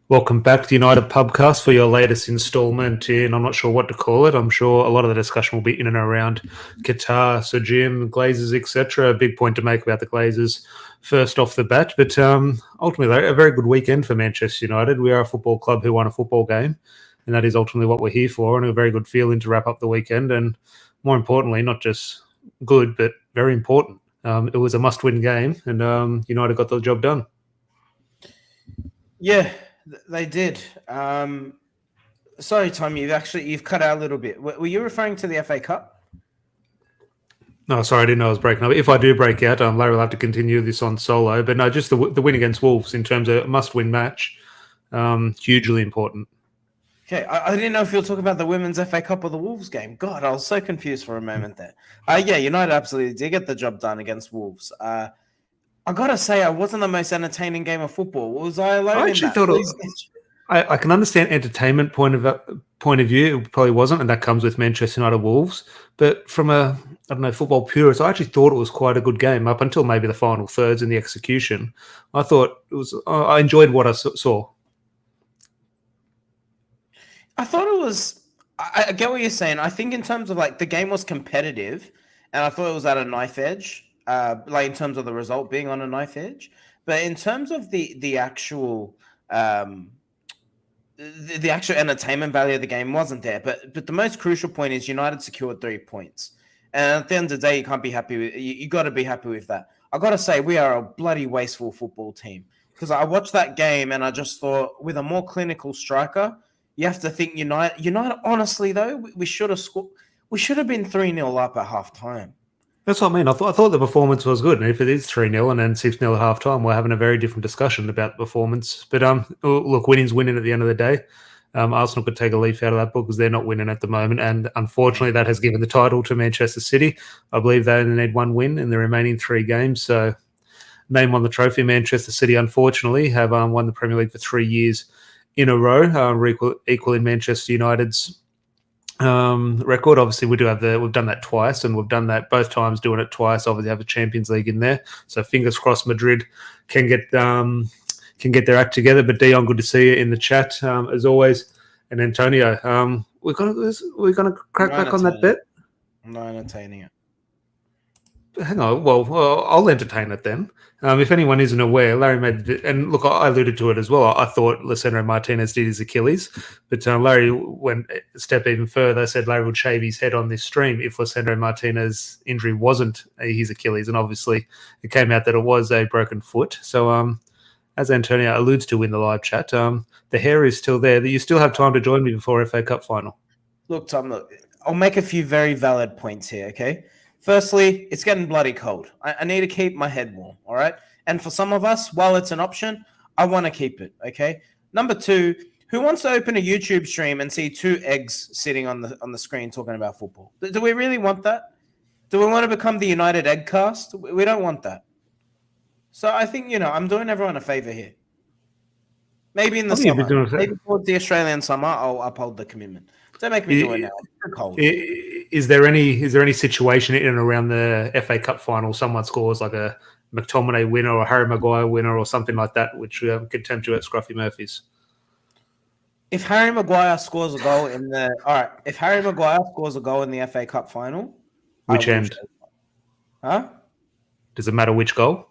Welcome back to the United Pubcast for your latest instalment in, I'm not sure what to call it. I'm sure a lot of the discussion will be in and around Qatar, Sir Jim, Glazers, etc. A big point to make about the Glazers first off the bat. But ultimately, a very good weekend for Manchester United. We are a football club who won a football game, and that is ultimately what we're here for, and a very good feeling to wrap up the weekend. And more importantly, not just good, but very important. It was a must-win game, and United got the job done. Yeah, they did. Sorry, Tom, you've cut out a little bit. Were you referring to the FA Cup? No, sorry, I didn't know I was breaking up. If I do break out, Larry will have to continue this on solo. But no, just the win against Wolves in terms of must-win match, hugely important. Okay, I didn't know if you were talking about the Women's FA Cup or the Wolves game. God, I was so confused for a moment there. Yeah, United absolutely did get the job done against Wolves. I gotta say, I wasn't the most entertaining game of football. Was I alone I actually in that? thought I can understand entertainment point of view. It probably wasn't, and that comes with Manchester United Wolves. But from a football purist, I actually thought it was quite a good game up until maybe the final thirds and the execution. I thought it was. I enjoyed what I saw. I thought it was. I get what you're saying. I think in terms of like the game was competitive, and I thought it was at a knife edge. Like in terms of the result being on a knife edge, but in terms of the actual the actual entertainment value of the game wasn't there. But the most crucial point is United secured 3 points, and at the end of the day, you can't be happy with. You got to be happy with that. I got to say, we are a bloody wasteful football team because I watched that game and I just thought, with a more clinical striker, you have to think United. Honestly, though, we should have scored. We should have been 3-0 up at halftime. That's what I mean. I thought the performance was good, and if it is 3-0 and then 6-0 at half time, we're having a very different discussion about the performance. But look, winning's winning at the end of the day. Arsenal could take a leaf out of that book because they're not winning at the moment, and unfortunately, that has given the title to Manchester City. I believe they only need 1 win in the remaining 3 games. So, name on the trophy. Manchester City, unfortunately, have won the Premier League for 3 years in a row, equaling Manchester United's record. Obviously, we've done that twice, and we've done that both times. Doing it twice, obviously, have a Champions League in there. So fingers crossed, Madrid can get their act together. But Dion, good to see you in the chat as always. And Antonio, we're gonna crack back on that bet. I'm not entertaining it. Hang on. Well, I'll entertain it then. If anyone isn't aware, Larry made and look, I alluded to it as well. I thought Lisandro Martinez did his Achilles, but Larry went a step even further. Said Larry would shave his head on this stream if Lisandro Martinez's injury wasn't his Achilles, and obviously it came out that it was a broken foot. So, as Antonio alludes to in the live chat, the hair is still there. That you still have time to join me before FA Cup final. Look, Tom. Look, I'll make a few very valid points here. Okay. Firstly, it's getting bloody cold. I need to keep my head warm, all right? And for some of us, while it's an option, I want to keep it, okay? Number 2, who wants to open a YouTube stream and see 2 eggs sitting on the screen talking about football? Do we really want that? Do we want to become the United Eggcast? We don't want that. So I think, I'm doing everyone a favor here. Maybe in the summer. Maybe towards the Australian summer, I'll uphold the commitment. Don't make me do it now. It's cold. Is there any situation in and around the FA Cup final someone scores like a McTominay winner or a Harry Maguire winner or something like that, which could tempt you at Scruffy Murphy's? If Harry Maguire scores a goal in if Harry Maguire scores a goal in the FA Cup final, which end? Huh? Does it matter which goal?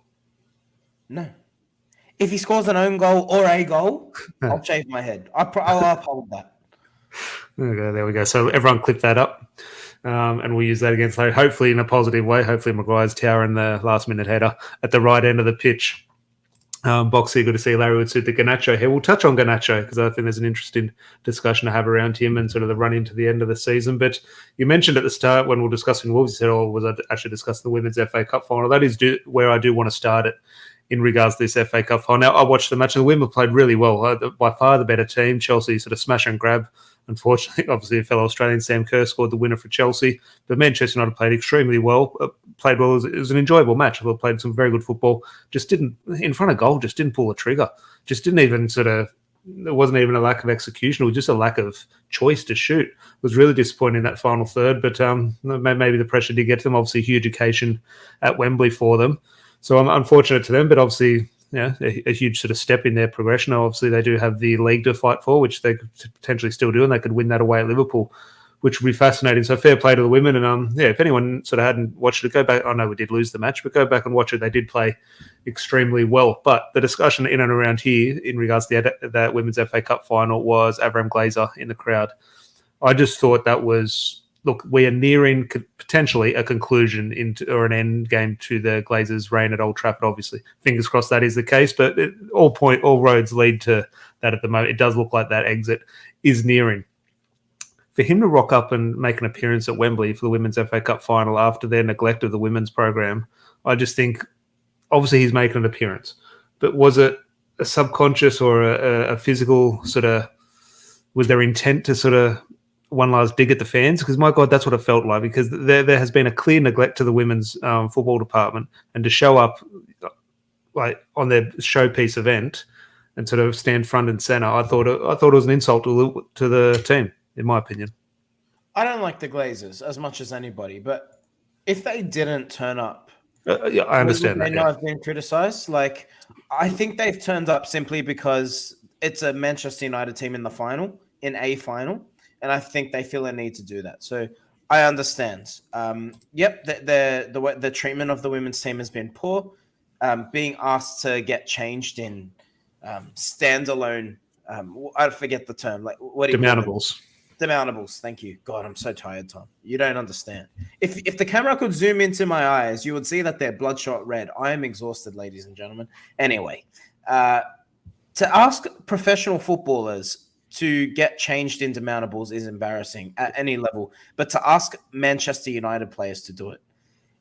No. If he scores an own goal or a goal, I'll shave my head. I'll uphold that. Okay, there we go. So everyone clip that up, and we'll use that against Larry, hopefully in a positive way. Hopefully Maguire's towering the last-minute header at the right end of the pitch. Boxy, good to see Larry would suit the Garnacho here. We'll touch on Garnacho because I think there's an interesting discussion to have around him and sort of the run into the end of the season. But you mentioned at the start when we were discussing Wolves, you said, was I actually discussing the Women's FA Cup final? That is where I do want to start it in regards to this FA Cup final. Now, I watched the match and the women played really well. By far the better team. Chelsea sort of smash and grab. Unfortunately, obviously, a fellow Australian, Sam Kerr, scored the winner for Chelsea. But Manchester United played extremely well. Played well. It was an enjoyable match. They played some very good football. Just didn't, in front of goal, just didn't pull the trigger. Just didn't even there wasn't even a lack of execution. It was just a lack of choice to shoot. It was really disappointing in that final third. But maybe the pressure did get to them. Obviously, huge occasion at Wembley for them. So I'm unfortunate to them. But obviously, a huge sort of step in their progression. Obviously, they do have the league to fight for, which they could potentially still do, and they could win that away at Liverpool, which would be fascinating. So fair play to the women. And if anyone sort of hadn't watched it, go back. I know we did lose the match, but go back and watch it. They did play extremely well. But the discussion in and around here in regards to that Women's FA Cup final was Avram Glazer in the crowd. I just thought that was, look, we are nearing potentially a conclusion or an end game to the Glazers' reign at Old Trafford, obviously. Fingers crossed that is the case, but all roads lead to that at the moment. It does look like that exit is nearing. For him to rock up and make an appearance at Wembley for the Women's FA Cup final after their neglect of the women's program, I just think, obviously he's making an appearance, but was it a subconscious or a physical sort of, was their intent to sort of one last dig at the fans? Because my God, that's what it felt like, because there has been a clear neglect to the women's football department, and to show up like on their showpiece event and sort of stand front and center, I thought it was an insult to the team, in my opinion. I don't like the Glazers as much as anybody, but if they didn't turn up, yeah, I understand they not have been criticized. Like, I think they've turned up simply because it's a Manchester United team in a final, and I think they feel a need to do that. So I understand. Yep, the treatment of the women's team has been poor. Being asked to get changed in standalone, I forget the term. Like, what do you call it? Demountables. Thank you. God, I'm so tired, Tom. You don't understand. If the camera could zoom into my eyes, you would see that they're bloodshot red. I am exhausted, ladies and gentlemen. Anyway, to ask professional footballers to get changed into demountables is embarrassing at any level. But to ask Manchester United players to do it,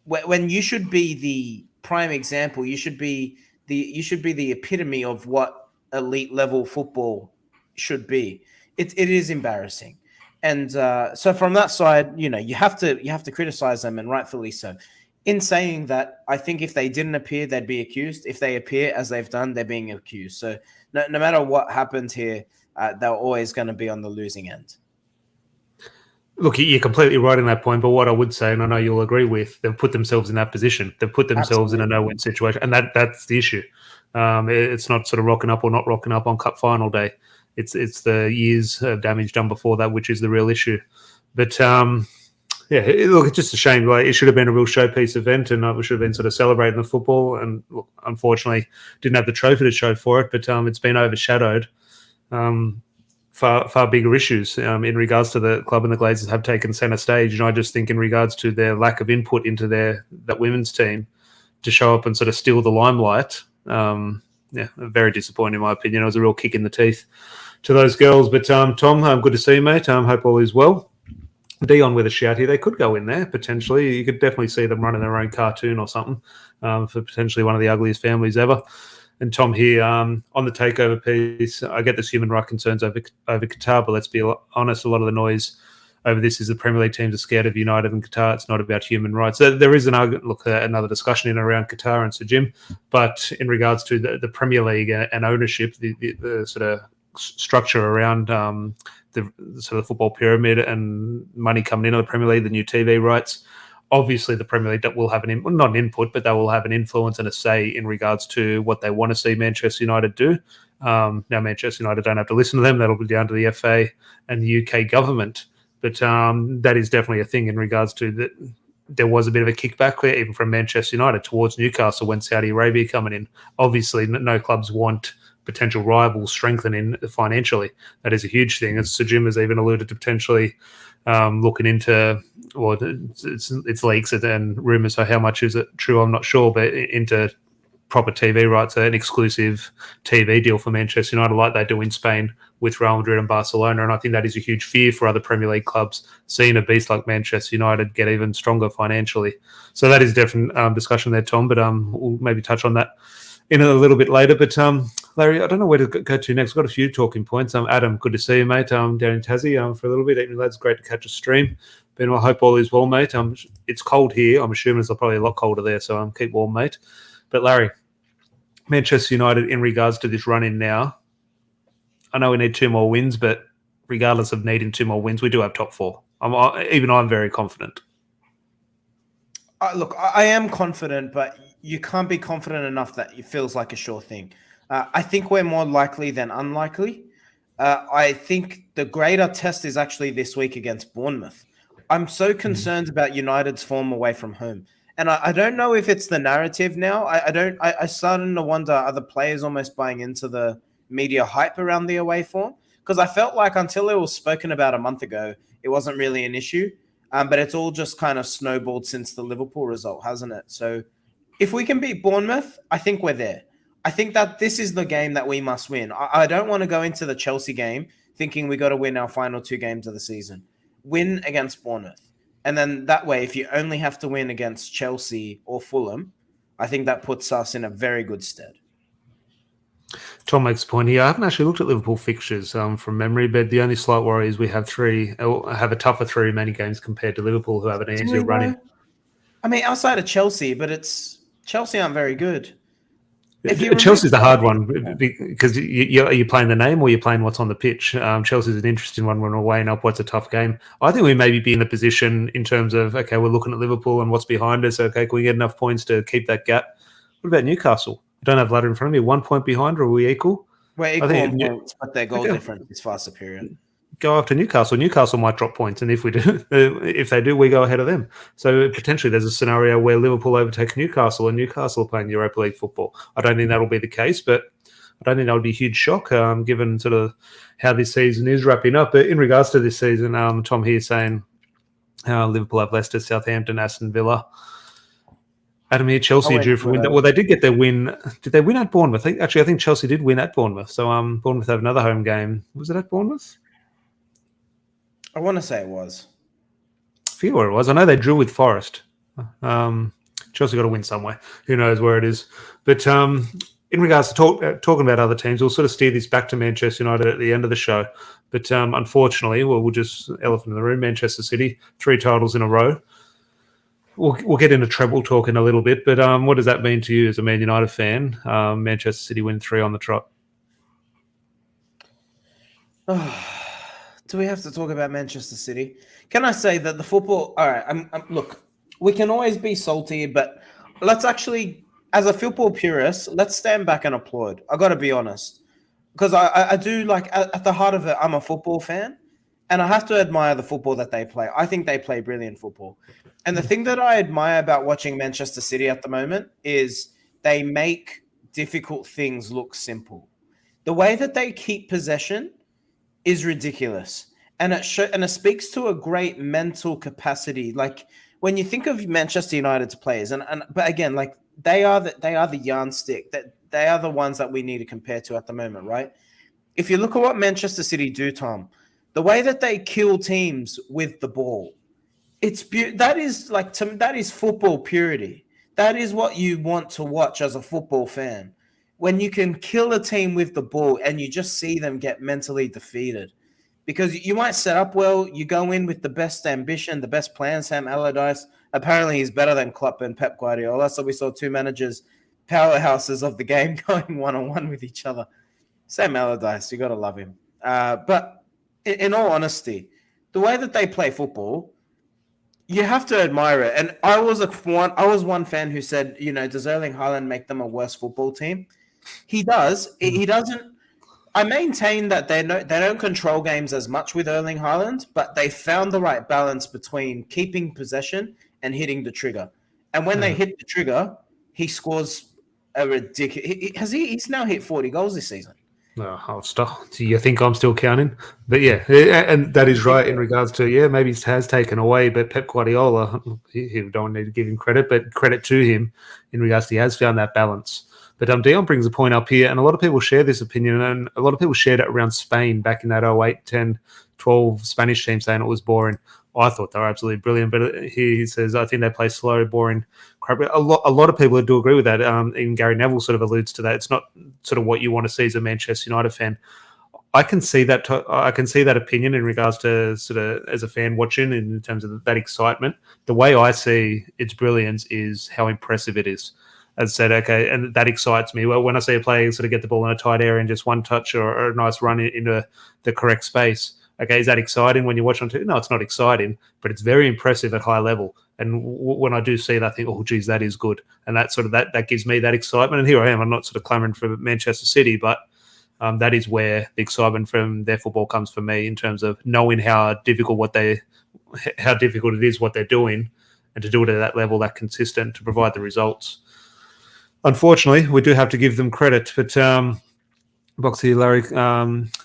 when you should be the prime example, you should be the epitome of what elite level football should be. It is embarrassing. And so from that side, you have to criticize them, and rightfully so. In saying that, I think if they didn't appear, they'd be accused. If they appear as they've done, they're being accused. So no matter what happens here, they're always going to be on the losing end. Look, you're completely right in that point, but what I would say, and I know you'll agree with, they've put themselves in that position. They've put themselves in a no-win situation, and that's the issue. It's not sort of rocking up or not rocking up on Cup final day. It's the years of damage done before that, which is the real issue. But look, it's just a shame. Like, it should have been a real showpiece event, and we should have been sort of celebrating the football. And look, unfortunately, didn't have the trophy to show for it. But it's been overshadowed. Far bigger issues in regards to the club, and the Glazers have taken centre stage. And I just think in regards to their lack of input into that women's team to show up and sort of steal the limelight, very disappointing in my opinion. It was a real kick in the teeth to those girls. But Tom, good to see you, mate. Hope all is well. Dion with a shout here. They could go in there potentially. You could definitely see them running their own cartoon or something for potentially one of the ugliest families ever. And Tom here on the takeover piece, I get there's human rights concerns over Qatar, but let's be honest, a lot of the noise over this is the Premier League teams are scared of United and Qatar. It's not about human rights. So there is another discussion in around Qatar and Sir Jim, but in regards to the Premier League and ownership, the sort of structure around the sort of football pyramid and money coming into the Premier League, the new TV rights. Obviously, the Premier League will have not an input, but they will have an influence and a say in regards to what they want to see Manchester United do. Now, Manchester United don't have to listen to them. That'll be down to the FA and the UK government. But that is definitely a thing in regards to that. There was a bit of a kickback there, even from Manchester United towards Newcastle when Saudi Arabia coming in. Obviously, no clubs want potential rivals strengthening financially. That is a huge thing. As Sir Jim has even alluded to potentially looking into, well, it's leaks and rumours, so how much is it true, I'm not sure, but into proper TV rights, an exclusive TV deal for Manchester United like they do in Spain with Real Madrid and Barcelona. And I think that is a huge fear for other Premier League clubs, seeing a beast like Manchester United get even stronger financially. So that is a different discussion there, Tom, but we'll maybe touch on that in a little bit later. But Larry, I don't know where to go to next. I've got a few talking points. Adam, good to see you, mate. Down in Tassie for a little bit. Evening, lads. Great to catch a stream. Ben, I hope all is well, mate. It's cold here. I'm assuming it's probably a lot colder there, so keep warm, mate. But Larry, Manchester United, in regards to this run-in now, I know we need 2 more wins, but regardless of needing 2 more wins, we do have top 4. I'm very confident. Look, I am confident, but you can't be confident enough that it feels like a sure thing. I think we're more likely than unlikely. I think the greater test is actually this week against Bournemouth. I'm so concerned about United's form away from home. And I don't know if it's the narrative now. I started to wonder, are the players almost buying into the media hype around the away form? Because I felt like until it was spoken about a month ago, it wasn't really an issue. But it's all just kind of snowballed since the Liverpool result, hasn't it? So if we can beat Bournemouth, I think we're there. I think that this is the game that we must win. I don't want to go into the Chelsea game thinking we got to win our final 2 games of the season. Win against Bournemouth. And then that way, if you only have to win against Chelsea or Fulham, I think that puts us in a very good stead. Tom makes a point here. I haven't actually looked at Liverpool fixtures from memory, but the only slight worry is we have a tougher 3 remaining games compared to Liverpool, who have an easier running. I mean, outside of Chelsea, but Chelsea aren't very good. Chelsea's the hard one because you're playing the name or you're playing what's on the pitch. Chelsea's an interesting one when we're weighing up what's a tough game. I think we maybe be in a position in terms of, okay, we're looking at Liverpool and what's behind us. Okay, can we get enough points to keep that gap? What about Newcastle? I don't have ladder in front of me. 1 point behind, or are we equal? We're equal on points, but their goal difference is far superior. Go after Newcastle. Newcastle might drop points, and if they do, we go ahead of them. So potentially, there's a scenario where Liverpool overtake Newcastle, and Newcastle are playing Europa League football. I don't think that'll be the case, but I don't think that would be a huge shock, given sort of how this season is wrapping up. But in regards to this season, Tom here saying Liverpool have Leicester, Southampton, Aston Villa. Adam here, Chelsea are due for a win. Well, they did get their win. Did they win at Bournemouth? I think Chelsea did win at Bournemouth. So Bournemouth have another home game. Was it at Bournemouth? I want to say it was. I forget where it was. I know they drew with Forest. Chelsea got to win somewhere. Who knows where it is? But in regards to talking about other teams, we'll sort of steer this back to Manchester United at the end of the show. But unfortunately, we'll just elephant in the room, Manchester City, 3 titles in a row. We'll get into treble talk in a little bit. But what does that mean to you as a Man United fan? Manchester City win 3 on the trot. Do we have to talk about Manchester City? Can I say that the football... All right, look, we can always be salty, but let's actually, as a football purist, let's stand back and applaud. I got to be honest. Because I do, like, at the heart of it, I'm a football fan, and I have to admire the football that they play. I think they play brilliant football. And the thing that I admire about watching Manchester City at the moment is they make difficult things look simple. The way that they keep possession is ridiculous, and it speaks to a great mental capacity. Like when you think of Manchester United's players, but again, like they are the yardstick, that they are the ones that we need to compare to at the moment, right? If you look at what Manchester City do, Tom, the way that they kill teams with the ball, that is football purity. That is what you want to watch as a football fan. When you can kill a team with the ball and you just see them get mentally defeated. Because you might set up well, you go in with the best ambition, the best plan. Sam Allardyce, apparently he's better than Klopp and Pep Guardiola. So we saw 2 managers, powerhouses of the game, going one-on-one with each other. Sam Allardyce, you got to love him. But in all honesty, the way that they play football, you have to admire it. And I was one fan who said, does Erling Haaland make them a worse football team? He does. He doesn't. I maintain that they don't control games as much with Erling Haaland, but they found the right balance between keeping possession and hitting the trigger. And when they hit the trigger, he scores a ridiculous. He's now hit 40 goals this season. No, I'll stop. Do you think I'm still counting? But yeah, and that is right in regards to, maybe it has taken away, but Pep Guardiola, he don't need to give him credit, but credit to him in regards to he has found that balance. But Dion brings a point up here, and a lot of people share this opinion, and a lot of people shared it around Spain back in that 08, 10, 12 Spanish team saying it was boring. I thought they were absolutely brilliant, but he says, I think they play slow, boring crap. A lot of people do agree with that. Even Gary Neville sort of alludes to that. It's not sort of what you want to see as a Manchester United fan. I can see that. I can see that opinion in regards to sort of as a fan watching in terms of that excitement. The way I see its brilliance is how impressive it is. As I said, okay, and that excites me. Well, when I see a player sort of get the ball in a tight area and just one touch or a nice run into the correct space, Okay, is that exciting when you watch on TV? No, it's not exciting, but it's very impressive at high level. And when I do see it, I think, oh, geez, that is good. And that sort of that gives me that excitement. And here I am. I'm not sort of clamoring for Manchester City, but that is where the excitement from their football comes for me, in terms of knowing how difficult it is what they're doing, and to do it at that level, that consistent, to provide the results. Unfortunately, we do have to give them credit, but Boxy, Larry,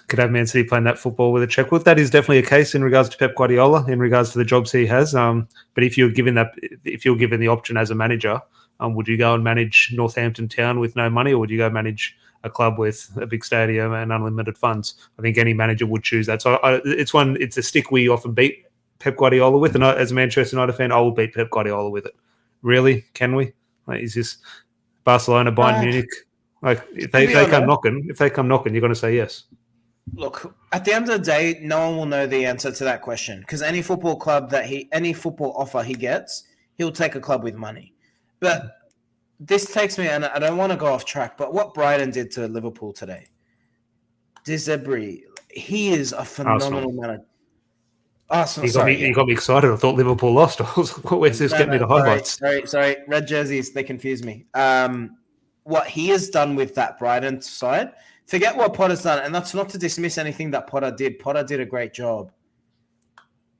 could have Man City playing that football with a check. Well, that is definitely a case in regards to Pep Guardiola, in regards to the jobs he has. But if you're given the option as a manager, would you go and manage Northampton Town with no money, or would you go manage a club with a big stadium and unlimited funds? I think any manager would choose that. So it's a stick we often beat Pep Guardiola with, and as a Manchester United fan, I will beat Pep Guardiola with it. Really? Can we? Like, is this Barcelona, Bayern Munich? Like, if they come knocking, you're going to say yes. Look, at the end of the day, no one will know the answer to that question, because any football offer he gets, he'll take a club with money. But this takes me, and I don't want to go off track, but what Brighton did to Liverpool today, Dzebri, he is a phenomenal manager. Arsenal, he got me excited. I thought Liverpool lost. Where's this getting me the highlights? Sorry. Red jerseys, they confuse me. What he has done with that Brighton side, forget what Potter's done, and that's not to dismiss anything that Potter did. Potter did a great job.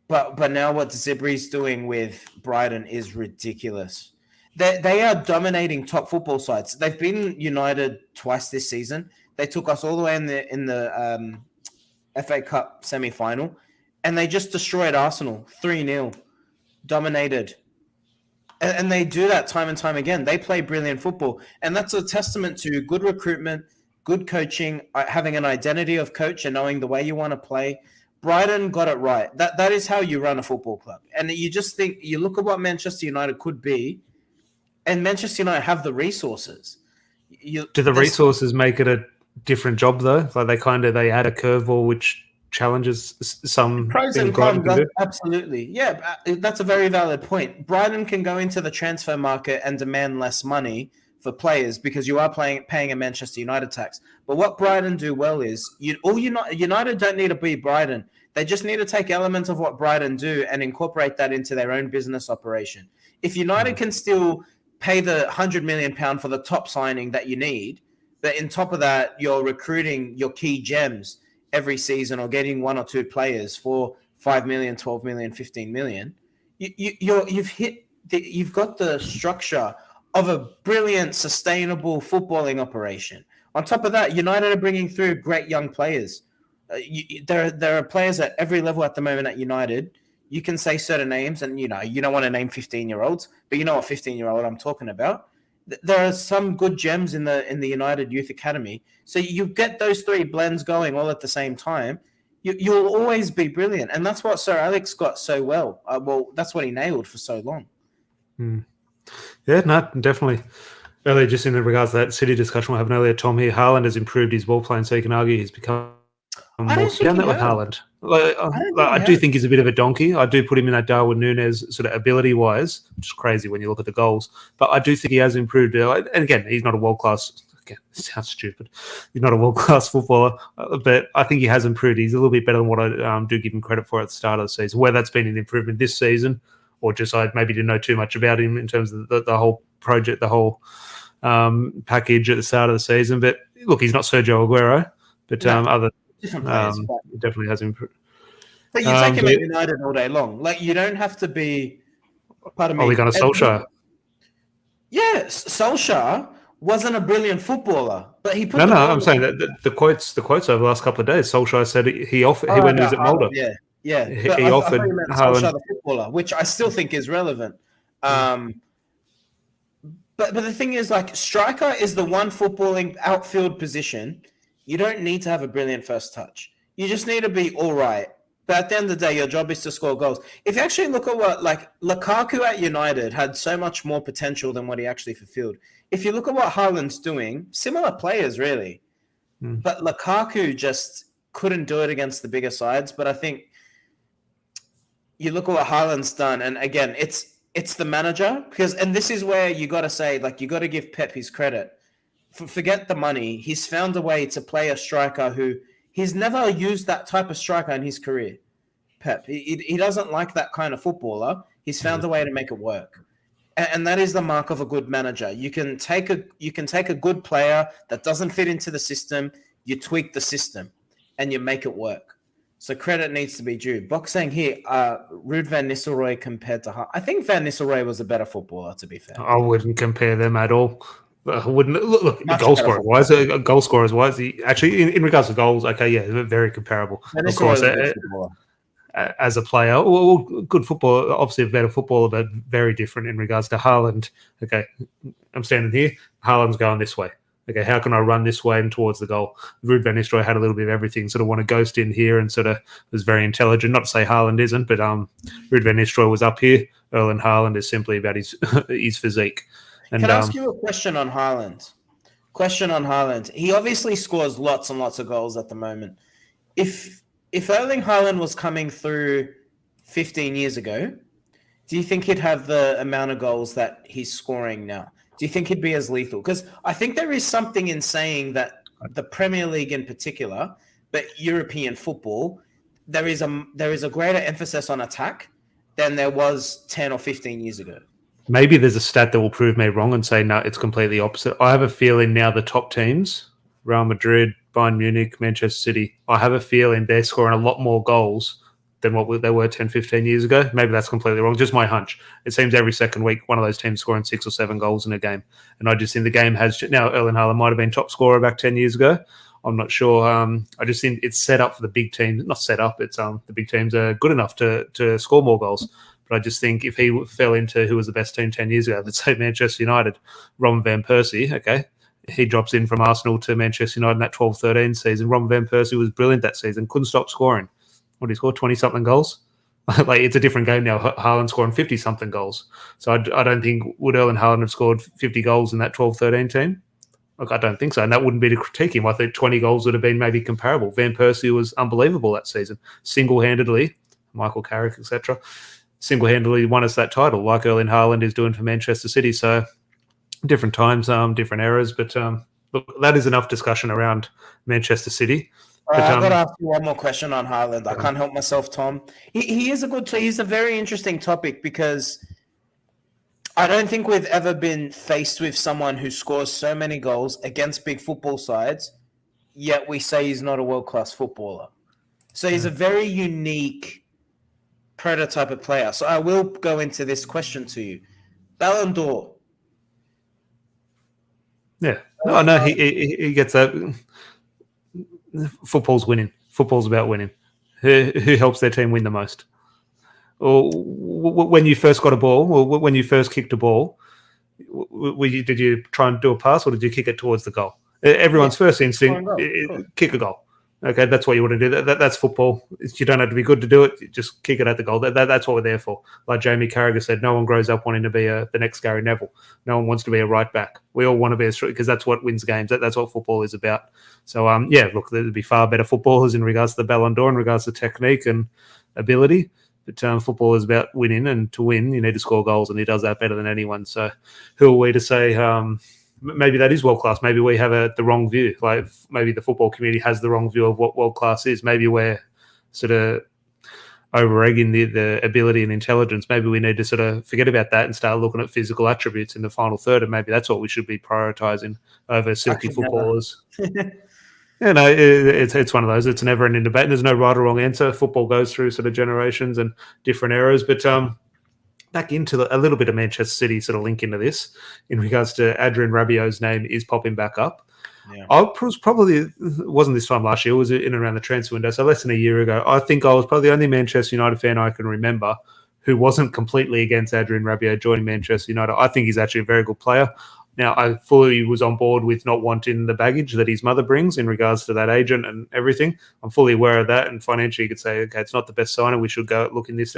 But now what Zebri's doing with Brighton is ridiculous. They are dominating top football sides. They've been United twice this season. They took us all the way in the FA Cup semi-final, and they just destroyed Arsenal 3-0, dominated. And they do that time and time again. They play brilliant football. And that's a testament to good recruitment, good coaching, having an identity of coach and knowing the way you want to play. Brighton got it right. That is how you run a football club. And you just think, you look at what Manchester United could be, and Manchester United have the resources. Do the resources make it a different job, though? Like they add a curveball which challenges some pros and cons. Absolutely, yeah, that's a very valid point. Brighton can go into the transfer market and demand less money for players because you are paying a Manchester United tax. But what Brighton do well is United don't need to be Brighton. They just need to take elements of what Brighton do and incorporate that into their own business operation. If United can still pay the £100 million for the top signing that you need, but on top of that, you're recruiting your key gems every season or getting one or two players for 5 million, 12 million, 15 million, you've got the structure of a brilliant, sustainable footballing operation. On top of that, United are bringing through great young players. There are players at every level at the moment at United. You can say certain names, and you don't want to name 15-year-olds, but you know a 15-year-old I'm talking about. There are some good gems in the United Youth Academy. So you get those three blends going all at the same time. You'll always be brilliant, and that's what Sir Alex got so well. That's what he nailed for so long. Yeah, no, definitely. Earlier, just in regards to that City discussion we're having earlier, Tom here, Haaland has improved his ball playing, so you can argue he's become more down that with Haaland. I do think he's a bit of a donkey. I do put him in that Darwin Núñez sort of ability-wise, which is crazy when you look at the goals. But I do think he has improved. And again, he's not a world-class. Again, it sounds stupid. He's not a world-class footballer, but I think he has improved. He's a little bit better than what I do give him credit for at the start of the season. Whether that's been an improvement this season, or just I maybe didn't know too much about him in terms of the whole project, the whole package at the start of the season. But look, he's not Sergio Aguero, but other. It definitely has improved. But you take him at United all day long. Like, you don't have to be. Pardon me. Are we going to Solskjaer? Yeah, Solskjaer wasn't a brilliant footballer, but he put. No, I'm saying that the quotes over the last couple of days. Solskjaer said he offered. He went to visit Mulder. Yeah. He offered Solskjaer the footballer, which I still think is relevant. But the thing is, like, striker is the one footballing outfield position. You don't need to have a brilliant first touch. You just need to be all right. But at the end of the day, your job is to score goals. If you actually look at what, like, Lukaku at United had so much more potential than what he actually fulfilled. If you look at what Haaland's doing, similar players, really. But Lukaku just couldn't do it against the bigger sides. But I think you look at what Haaland's done, and again, it's the manager. And this is where you got to say, like, you got to give Pep his credit. Forget the money. He's found a way to play a striker who He's never used that type of striker in his career. Pep. He doesn't like that kind of footballer. He's found a way to make it work. And that is the mark of a good manager. You can take a good player that doesn't fit into the system, you tweak the system, and you make it work. So credit needs to be due. Box saying here, Ruud van Nistelrooy compared to I think Van Nistelrooy was a better footballer, to be fair. I wouldn't compare them at all. I wouldn't look Much goal better scorer wise. Goal scorers wise, actually in regards to goals, okay, yeah, very comparable. Van Of Nistelrooy course, was a good footballer. as a player, well, good football, obviously a better footballer, but very different in regards to Haaland. Okay, I'm standing here. Haaland's going this way. Okay, how can I run this way and towards the goal? Ruud van Nistelrooy had a little bit of everything. Sort of want to ghost in here and sort of was very intelligent. Not to say Haaland isn't, but Ruud van Nistelrooy was up here. Erling Haaland is simply about his his physique. And, can I ask you a question on Haaland? He obviously scores lots and lots of goals at the moment. If Erling Haaland was coming through 15 years ago, do you think he'd have the amount of goals that he's scoring now? Do you think he'd be as lethal? Because I think there is something in saying that the Premier League in particular, but European football, there is a greater emphasis on attack than there was 10 or 15 years ago. Maybe there's a stat that will prove me wrong and say, no, it's completely opposite. I have a feeling now the top teams, Real Madrid, Bayern Munich, Manchester City, I have a feeling they're scoring a lot more goals than what they were 10, 15 years ago. Maybe that's completely wrong. Just my hunch. It seems every second week, one of those teams scoring 6 or 7 goals in a game. And I just think the game has... Now, Erling Haaland might have been top scorer back 10 years ago. I'm not sure. I just think it's set up for the big teams. Not set up. It's the big teams are good enough to score more goals. But I just think if he fell into who was the best team 10 years ago, let's say Manchester United, Robin van Persie, okay, he drops in from Arsenal to Manchester United in that 12-13 season. Robin van Persie was brilliant that season. Couldn't stop scoring. What did he score? 20-something goals? Like, it's a different game now. Haaland scoring 50-something goals. So I don't think, would Erling Haaland have scored 50 goals in that 12-13 team? Look, I don't think so. And that wouldn't be to critique him. I think 20 goals would have been maybe comparable. Van Persie was unbelievable that season. Single-handedly, Michael Carrick, etc., single-handedly won us that title, like Erling Haaland is doing for Manchester City. So different times, different eras. But look, that is enough discussion around Manchester City. I've got to ask you one more question on Haaland. I can't help myself, Tom. He is he's a very interesting topic because I don't think we've ever been faced with someone who scores so many goals against big football sides, yet we say he's not a world-class footballer. So he's a very unique prototype of player. So I will go into this question to you. Ballon d'Or. Yeah. No, he gets that. Football's winning. Football's about winning. Who helps their team win the most? Or when you first got a ball, or when you first kicked a ball, did you try and do a pass, or did you kick it towards the goal? Everyone's first instinct, kick a goal. Okay, that's what you want to do. That's football. You don't have to be good to do it. You just kick it at the goal. That's what we're there for. Like Jamie Carragher said, no one grows up wanting to be the next Gary Neville. No one wants to be a right back. We all want to be a striker because that's what wins games. That's what football is about. So, look, there'd be far better footballers in regards to the Ballon d'Or, in regards to technique and ability. But football is about winning, and to win, you need to score goals, and he does that better than anyone. So who are we to say... maybe that is world class. Maybe we have the wrong view. Like maybe the football community has the wrong view of what world class is. Maybe we're sort of over-egging the ability and intelligence. Maybe we need to sort of forget about that and start looking at physical attributes in the final third. And maybe that's what we should be prioritizing over silky footballers. It's one of those. It's a never-ending debate. And there's no right or wrong answer. Football goes through sort of generations and different eras. But back into a little bit of Manchester City sort of link into this in regards to ADRIEN Rabiot's name is popping back up. Yeah. I was probably, it wasn't this time last year, it was in and around the transfer window, so less than a year ago. I think I was probably the only Manchester United fan I can remember who wasn't completely against ADRIEN Rabiot joining Manchester United. I think he's actually a very good player. Now, I fully was on board with not wanting the baggage that his mother brings in regards to that agent and everything. I'm fully aware of that, and financially you could say, okay, it's not the best signing, we should go look in this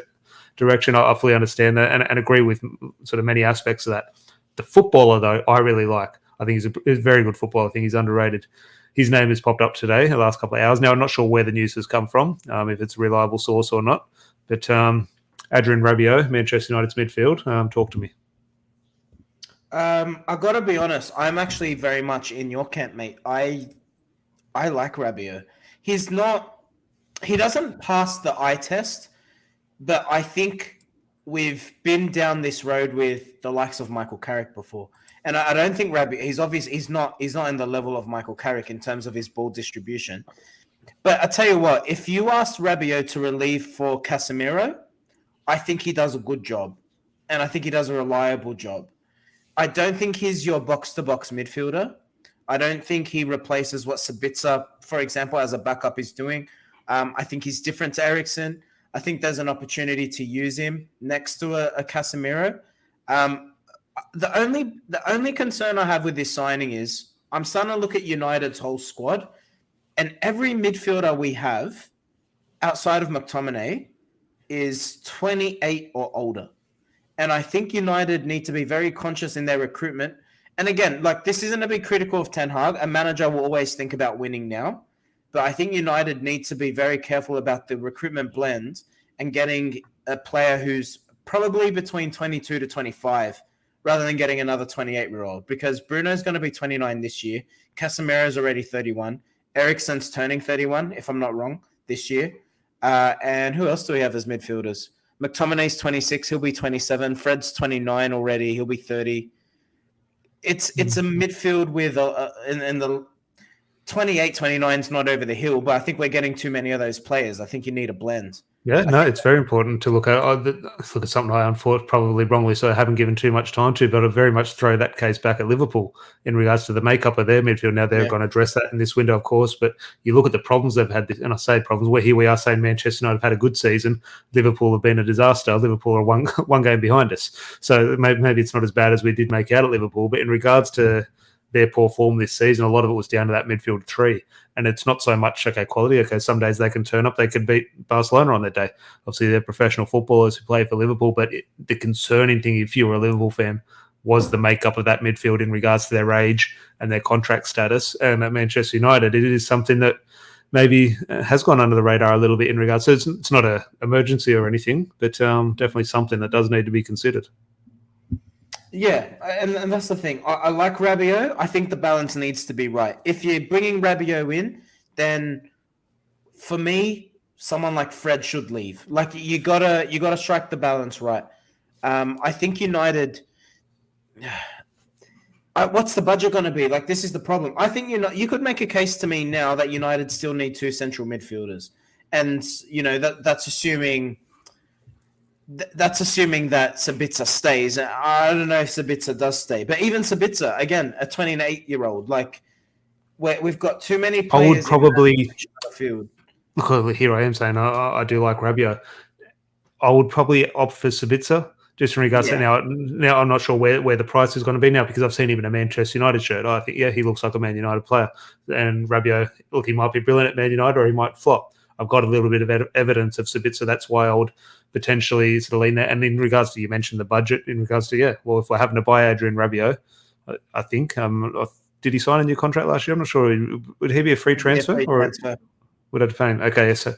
direction. I fully understand that and agree with sort of many aspects of that. The footballer, though, I really like. I think he's a very good footballer. I think he's underrated. His name has popped up today, the last couple of hours. Now, I'm not sure where the news has come from, if it's a reliable source or not. But ADRIEN Rabiot, Manchester United's midfield, talk to me. I got to be honest. I'm actually very much in your camp, mate. I I like Rabiot. He's not. He doesn't pass the eye test, but I think we've been down this road with the likes of Michael Carrick before, and I don't think Rabiot. He's obvious. He's not in the level of Michael Carrick in terms of his ball distribution. But I tell you what, if you asked Rabiot to relieve for Casemiro, I think he does a good job, and I think he does a reliable job. I don't think he's your box-to-box midfielder. I don't think he replaces what Sabitzer, for example, as a backup is doing. I think he's different to Eriksen. I think there's an opportunity to use him next to a Casemiro. The only concern I have with this signing is I'm starting to look at United's whole squad, and every midfielder we have outside of McTominay is 28 or older. And I think United need to be very conscious in their recruitment. And again, like, this isn't to be critical of Ten Hag. A manager will always think about winning now. But I think United need to be very careful about the recruitment blend and getting a player who's probably between 22 to 25 rather than getting another 28-year-old. Because Bruno's going to be 29 this year. Casemiro's already 31. Eriksen's turning 31, if I'm not wrong, this year. And who else do we have as midfielders? McTominay's 26, he'll be 27. Fred's 29 already, he'll be 30. It's a midfield with and the 28, 29 is not over the hill, but I think we're getting too many of those players. I think you need a blend. Yeah, no, it's very important to look at. Look at something I unfortunately probably wrongly so I haven't given too much time to, but I very much throw that case back at Liverpool in regards to the makeup of their midfield. Now they're going to address that in this window, of course, but you look at the problems they've had, and I say problems, where here we are saying Manchester United have had a good season, Liverpool have been a disaster. Liverpool are one game behind us, so maybe it's not as bad as we did make out at Liverpool. But in regards to their poor form this season, a lot of it was down to that midfield three. And it's not so much, quality. Okay, some days they can turn up. They could beat Barcelona on their day. Obviously, they're professional footballers who play for Liverpool. But the concerning thing, if you were a Liverpool fan, was the makeup of that midfield in regards to their age and their contract status. And at Manchester United, it is something that maybe has gone under the radar a little bit in regards. So it's not an emergency or anything, but definitely something that does need to be considered. Yeah, and that's the thing. I like Rabiot. I think the balance needs to be right. If you're bringing Rabiot in, then for me, someone like Fred should leave. Like, you gotta strike the balance right. I think United. What's the budget going to be? Like, this is the problem. I think you could make a case to me now that United still need two central midfielders, and that's assuming. That's assuming that Sabitzer stays. I don't know if Sabitzer does stay, but even Sabitzer, again, a 28-year-old, like, we've got too many players. I would probably in the field. Look, here I am saying I do like Rabiot. I would probably opt for Sabitzer just in regards to now. I'm not sure where the price is going to be now, because I've seen him in a Manchester United shirt. I think, he looks like a Man United player. And Rabiot, look, he might be brilliant at Man United or he might flop. I've got a little bit of evidence of Sabitzer. That's why I would potentially sort of lean there. And in regards to, you mentioned the budget, in regards to, if we're having to buy ADRIEN Rabiot, I think, did he sign a new contract last year? I'm not sure. Would he be a free transfer? Would have to pay him? Okay, so,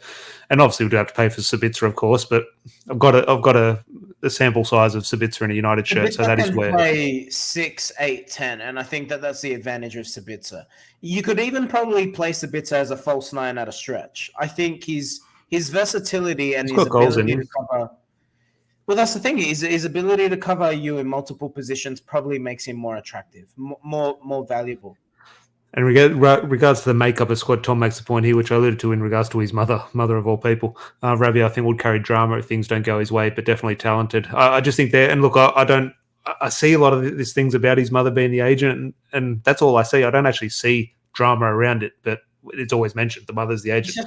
and obviously we'd have to pay for Sabitzer, of course, but I've got a sample size of Sabitzer in a United shirt, so that is where play 6, 8, 10, and I think that's the advantage of Sabitzer. You could even probably play Sabitzer as a false nine at a stretch. I think his versatility and his ability to cover. Well, that's the thing. His ability to cover you in multiple positions probably makes him more attractive, more valuable. And regards to the makeup of squad, Tom makes a point here, which I alluded to in regards to his mother of all people. Rabiot, I think, would carry drama if things don't go his way, but definitely talented. I just think there, and look, I see a lot of these things about his mother being the agent, and that's all I see. I don't actually see drama around it, but it's always mentioned the mother's the agent.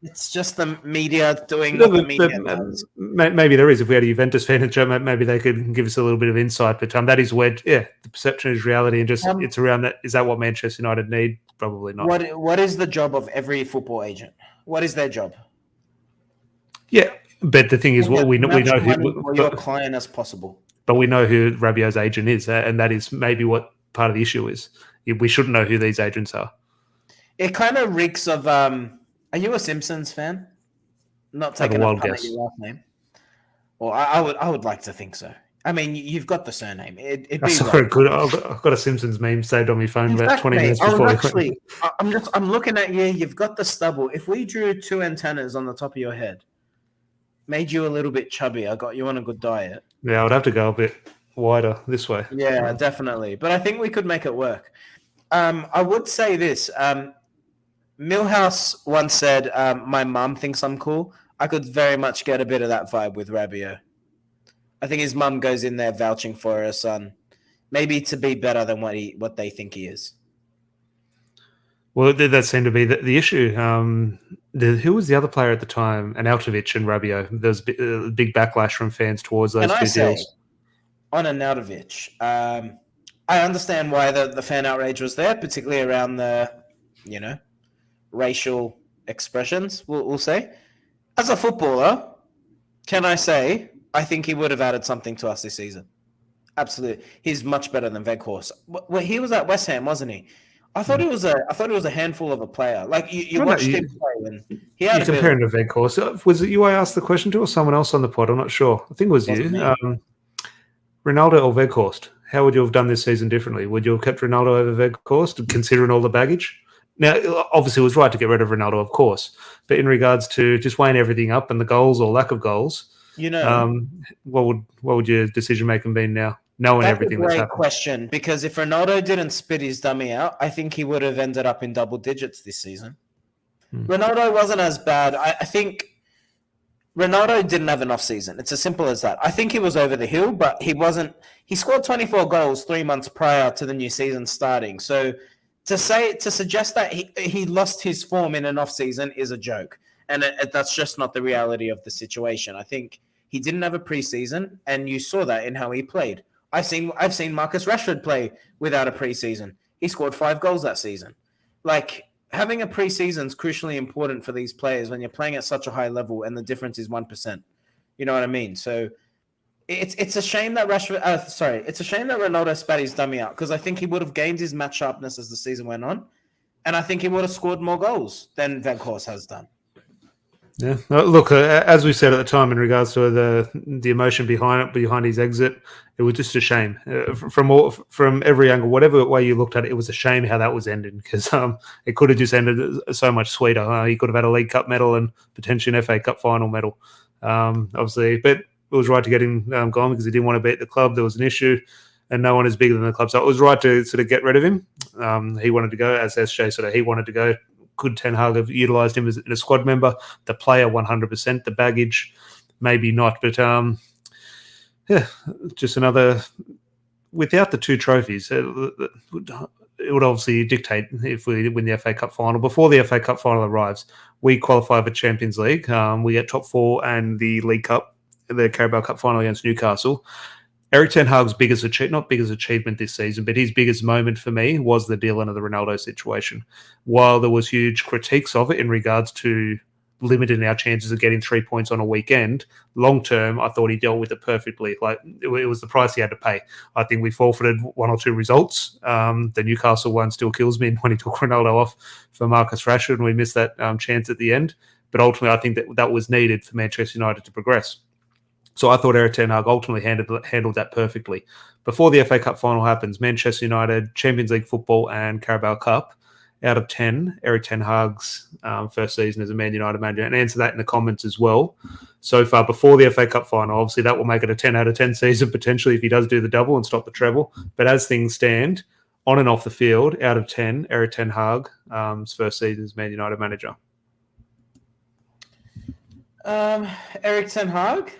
It's just the media doing what the media does. Maybe there is. If we had a Juventus fan in Germany, maybe they could give us a little bit of insight. But that is where, the perception is reality, and just it's around that. Is that what Manchester United need? Probably not. What is the job of every football agent? What is their job? Yeah, but the thing is, we know who for your client as possible. But we know who Rabiot's agent is, and that is maybe what part of the issue is. We shouldn't know who these agents are. It kind of reeks of. Are you a Simpsons fan? Not taking a wild guess. Your last name. Well, I would like to think so. I mean, you've got the surname. It'd I be saw right. it good. I've got a Simpsons meme saved on my phone about 20 minutes I was before. actually, I'm looking at you. You've got the stubble. If we drew 2 antennas on the top of your head, made you a little bit chubby, I got you on a good diet. Yeah, I would have to go a bit wider this way. Yeah, definitely. But I think we could make it work. I would say this. Millhouse once said, my mum thinks I'm cool. I could very much get a bit of that vibe with Rabiot. I think his mum goes in there vouching for her son, maybe to be better than what they think he is. Well, that seemed to be the issue. Who was the other player at the time? Arnautovic and Rabiot. There was a big backlash from fans towards those two deals. On Arnautovic, I understand why the fan outrage was there, particularly around the, racial expressions, we'll say. As a footballer, can I say I think he would have added something to us this season? Absolutely. He's much better than Weghorst. Well, he was at West Ham, wasn't he? I thought it was a handful of a player. Like you watched him play, and he had. You comparing to Weghorst. Was it you I asked the question to, or someone else on the pod? I'm not sure. I think it was you. Ronaldo or Weghorst? How would you have done this season differently? Would you have kept Ronaldo over Weghorst, considering all the baggage? Now, obviously, it was right to get rid of Ronaldo, of course. But in regards to just weighing everything up and the goals or lack of goals, what would your decision making be now? Knowing everything that's happened. That's a great question, because if Ronaldo didn't spit his dummy out, I think he would have ended up in double digits this season. Ronaldo wasn't as bad. I think Ronaldo didn't have an off season. It's as simple as that. I think he was over the hill, but he wasn't. He scored 24 goals 3 months prior to the new season starting. So to suggest that he lost his form in an off season is a joke, and that's just not the reality of the situation. I think he didn't have a preseason, and you saw that in how he played. I've seen Marcus Rashford play without a preseason. He scored 5 goals that season. Like, having a preseason is crucially important for these players when you're playing at such a high level, and the difference is 1%. You know what I mean? So it's a shame that it's a shame that Ronaldo spat his dummy out, because I think he would have gained his match sharpness as the season went on, and I think he would have scored more goals than Weghorst has done. Yeah, look, as we said at the time, in regards to the emotion behind his exit, it was just a shame from every angle. Whatever way you looked at it, it was a shame how that was ending, because it could have just ended so much sweeter. He could have had a League Cup medal and potentially an FA Cup final medal, obviously. But it was right to get him gone, because he didn't want to be at the club. There was an issue, and no one is bigger than the club, so it was right to sort of get rid of him. He wanted to go, as SJ he wanted to go. Could Ten Hag have utilised him as a squad member? The player, 100%. The baggage, maybe not. But just another. Without the 2 trophies, it would obviously dictate if we win the FA Cup final. Before the FA Cup final arrives, we qualify for Champions League. We get top 4 and the League Cup, the Carabao Cup final against Newcastle. Erik Ten Hag's not biggest achievement this season, but his biggest moment for me was the dealing of the Ronaldo situation. While there was huge critiques of it in regards to limiting our chances of getting 3 points on a weekend, long term, I thought he dealt with it perfectly. Like, it was the price he had to pay. I think we forfeited 1 or 2 results. The Newcastle one still kills me when he took Ronaldo off for Marcus Rashford, and we missed that chance at the end. But ultimately, I think that was needed for Manchester United to progress. So I thought Erik Ten Hag ultimately handled that perfectly. Before the FA Cup final happens, Manchester United, Champions League football and Carabao Cup, out of 10, Erik Ten Hag's first season as a Man United manager, and answer that in the comments as well. So far, before the FA Cup final, obviously that will make it a 10 out of 10 season potentially if he does do the double and stop the treble. But as things stand, on and off the field, out of 10, Erik Ten Hag's first season as Man United manager. Erik Ten Hag?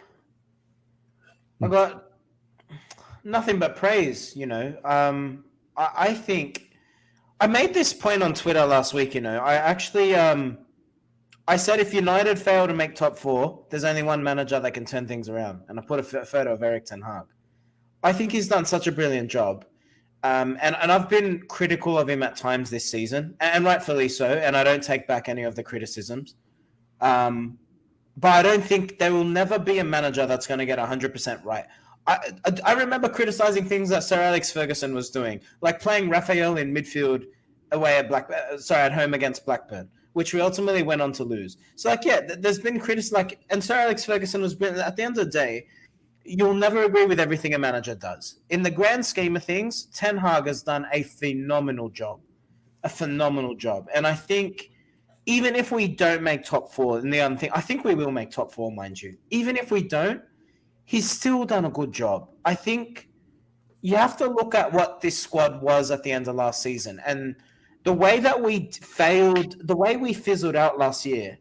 I got nothing but praise, I think I made this point on Twitter last week, I actually I said if United fail to make top 4, there's only one manager that can turn things around, and I put a photo of Erik Ten Hag. I think he's done such a brilliant job, and I've been critical of him at times this season, and rightfully so, and I don't take back any of the criticisms. But I don't think there will never be a manager that's going to get 100% right. I remember criticizing things that Sir Alex Ferguson was doing, like playing Raphael in midfield away at at home against Blackburn, which we ultimately went on to lose. So, there's been criticism, and Sir Alex Ferguson was brilliant. At the end of the day, you'll never agree with everything a manager does. In the grand scheme of things, Ten Hag has done a phenomenal job. And I think even if we don't make top four, and the other thing, I think we will make top four, mind you. Even if we don't, he's still done a good job. I think you have to look at what this squad was at the end of last season. And the way that we failed, the way we fizzled out last year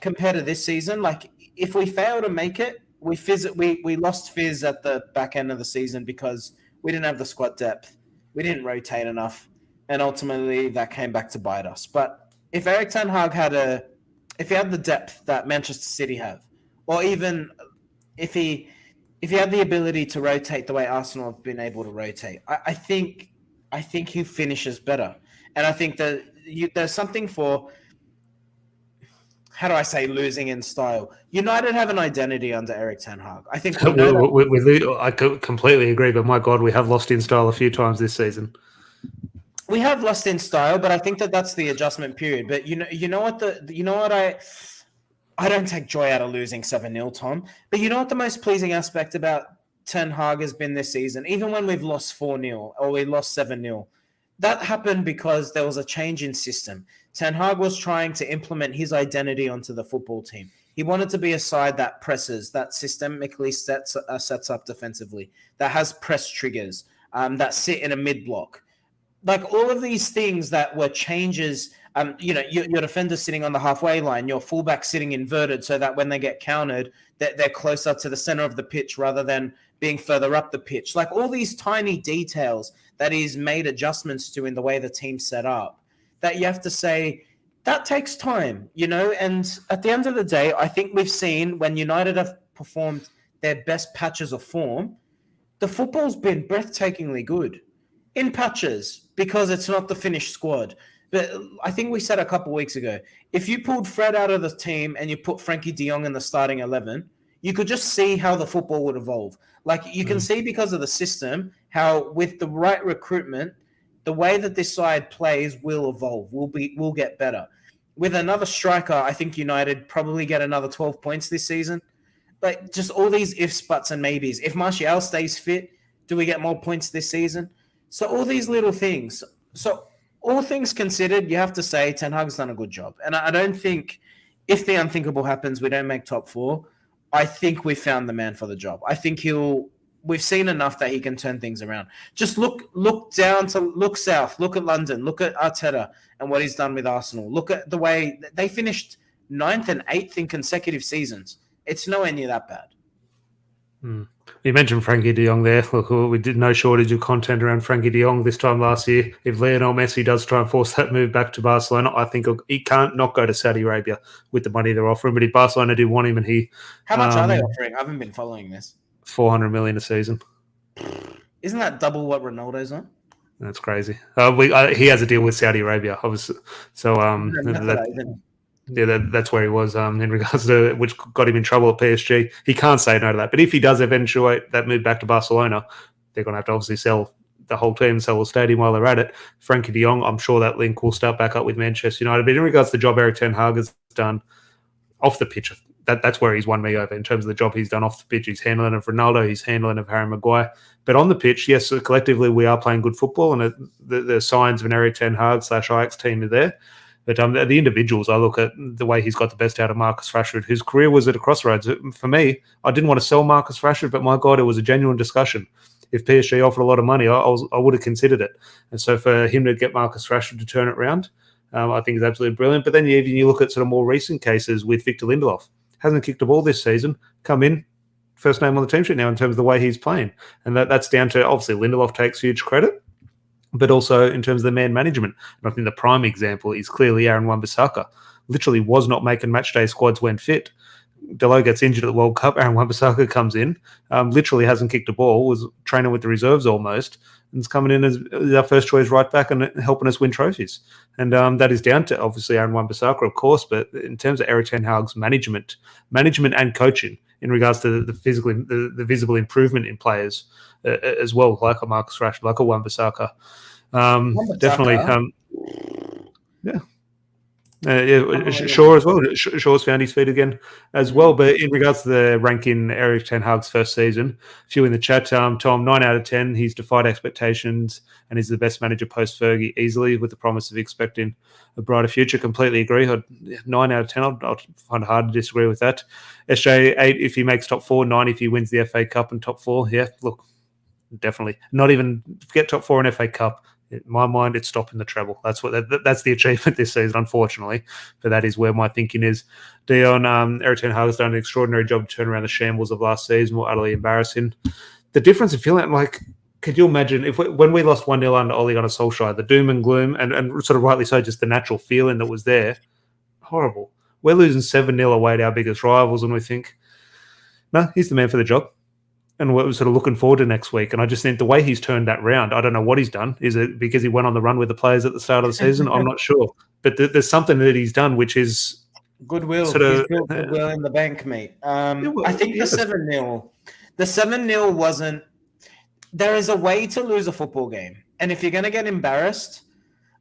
compared to this season, like if we fail to make it, we lost fizz at the back end of the season because we didn't have the squad depth. We didn't rotate enough. And ultimately that came back to bite us. But if Erik Ten Hag had the depth that Manchester City have, or even if he had the ability to rotate the way Arsenal have been able to rotate, I think he finishes better. And I think that there's something for, how do I say, losing in style. United have an identity under Erik Ten Hag. I think I completely agree, but my God, we have lost in style a few times this season. We have lost in style, but I think that's the adjustment period. But I don't take joy out of losing 7-0, Tom. But you know what the most pleasing aspect about Ten Hag has been this season? Even when we've lost 4-0 or we lost 7-0, that happened because there was a change in system. Ten Hag was trying to implement his identity onto the football team. He wanted to be a side that presses, that systemically sets up defensively, that has press triggers, that sit in a mid-block. Like all of these things that were changes, your defender sitting on the halfway line, your fullback sitting inverted so that when they get countered, they're closer to the center of the pitch rather than being further up the pitch. Like all these tiny details that he's made adjustments to in the way the team's set up, that you have to say, that takes time, and at the end of the day, I think we've seen when United have performed their best patches of form, the football's been breathtakingly good in patches because it's not the finished squad. But I think we said a couple of weeks ago, if you pulled Fred out of the team and you put Frankie de Jong in the starting 11, you could just see how the football would evolve. Like you can see because of the system, how with the right recruitment, the way that this side plays will evolve. We'll get better. With another striker, I think United probably get another 12 points this season. Like just all these ifs, buts, and maybes. If Martial stays fit, do we get more points this season? So all these little things. So all things considered, you have to say Ten Hag's done a good job. And I don't think if the unthinkable happens, we don't make top four, I think we found the man for the job. I think we've seen enough that he can turn things around. Just look south, look at London, look at Arteta and what he's done with Arsenal. Look at the way they finished 9th and 8th in consecutive seasons. It's nowhere near that bad. You mentioned Frankie de Jong there. Look, we did no shortage of content around Frankie de Jong this time last year. If Lionel Messi does try and force that move back to Barcelona, I think he can't not go to Saudi Arabia with the money they're offering. But if Barcelona do want him, and how much are they offering? I haven't been following this. 400 million a season. Isn't that double what Ronaldo's on? That's crazy. He has a deal with Saudi Arabia, obviously. So that's where he was in regards to which got him in trouble at PSG. He can't say no to that. But if he does eventuate that move back to Barcelona, they're going to have to obviously sell the whole team, sell the stadium while they're at it. Frankie de Jong, I'm sure that link will start back up with Manchester United. But in regards to the job Erik Ten Hag has done off the pitch, that's where he's won me over in terms of the job he's done off the pitch. He's handling of Ronaldo, he's handling of Harry Maguire. But on the pitch, yes, collectively we are playing good football, and the signs of an Erik Ten Hag / Ajax team are there. But the individuals, I look at the way he's got the best out of Marcus Rashford, whose career was at a crossroads. For me, I didn't want to sell Marcus Rashford, but my God, it was a genuine discussion. If PSG offered a lot of money, I would have considered it. And so for him to get Marcus Rashford to turn it around, I think is absolutely brilliant. But then you look at sort of more recent cases with Victor Lindelof. Hasn't kicked a ball this season, come in, first name on the team sheet now in terms of the way he's playing. And that's down to, obviously, Lindelof takes huge credit, but also in terms of the man management. And I think the prime example is clearly Aaron Wan-Bissaka. Literally was not making matchday squads when fit. Delo gets injured at the World Cup. Aaron Wan-Bissaka comes in, literally hasn't kicked a ball, was training with the reserves almost, and is coming in as our first choice right back and helping us win trophies. And that is down to, obviously, Aaron Wan-Bissaka, of course, but in terms of Erik Ten Hag's management and coaching in regards to the visible improvement in players as well, like a Marcus Rashford, like a Wan-Bissaka. Definitely, yeah. Shaw as well. Shaw's found his feet again as well. But in regards to the ranking Erik ten Hag's first season, a few in the chat, Tom, 9 out of 10. He's defied expectations and is the best manager post Fergie easily, with the promise of expecting a brighter future. Completely agree. 9 out of 10. I'll find it hard to disagree with that. SJ 8 if he makes top 4, 9 if he wins the FA Cup and top 4. Yeah, look, definitely. Not even get top 4 in FA Cup. In my mind, it's stopping the treble. That's the achievement this season, unfortunately. But that is where my thinking is. Dion, Erik ten Hag has done an extraordinary job to turn around the shambles of last season. Were utterly embarrassing. The difference in feeling like, could you imagine when we lost 1-0 under Ole Gunnar Solskjaer, the doom and gloom, and sort of rightly so, just the natural feeling that was there, horrible. We're losing 7-0 away to our biggest rivals, and we think, no, he's the man for the job. And we're sort of looking forward to next week. And I just think the way he's turned that round, I don't know what he's done. Is it because he went on the run with the players at the start of the season? I'm not sure. But there's something that he's done which is goodwill. He's built goodwill in the bank, mate. I think the 7-0 wasn't. There is a way to lose a football game. And if you're going to get embarrassed,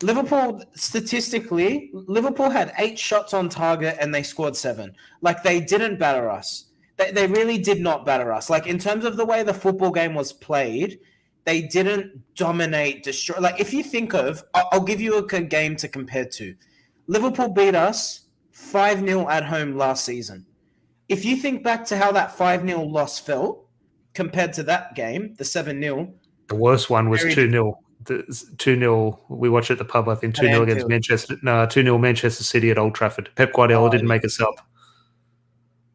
Liverpool, statistically, Liverpool had 8 shots on target and they scored 7. Like, they didn't batter us. They really did not batter us. Like, in terms of the way the football game was played, they didn't dominate, destroy. Like, if you think of, I'll give you a game to compare to. Liverpool beat us 5-0 at home last season. If you think back to how that 5-0 loss felt compared to that game, the 7-0. The worst one was 2-0. 2-0. We watched at the pub, I think, 2-0 against Manchester. No, 2-0 Manchester City at Old Trafford. Pep Guardiola didn't make us up.